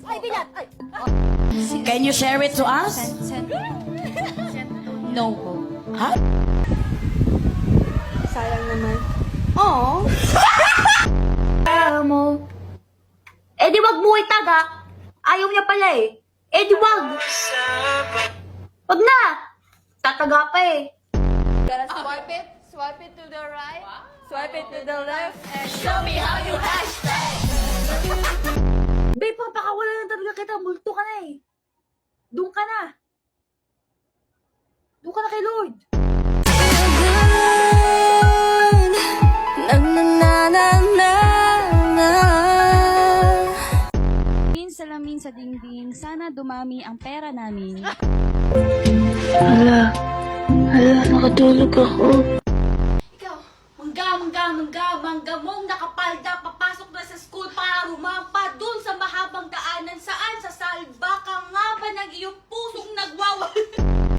Ay, bilat! Ay! Can you share it to us? No po. Ha? Sayang naman. Oo. Mo. Eh di wag mo itaga. Ayaw niya pala eh. Eh di wag. Wag na. Tataga pa eh. Gotta swipe it to the right, swipe it to the left, and show me how you hashtag. Babe, papakawala na talaga kita. Multo ka na eh. Doon ka na. Doon ka na kay Lord. Salamin sa dingding, sana dumami ang pera namin. Hala, nakatulog ako. Ikaw, mangga mong nakapalda, papasok na sa school para rumampa dun sa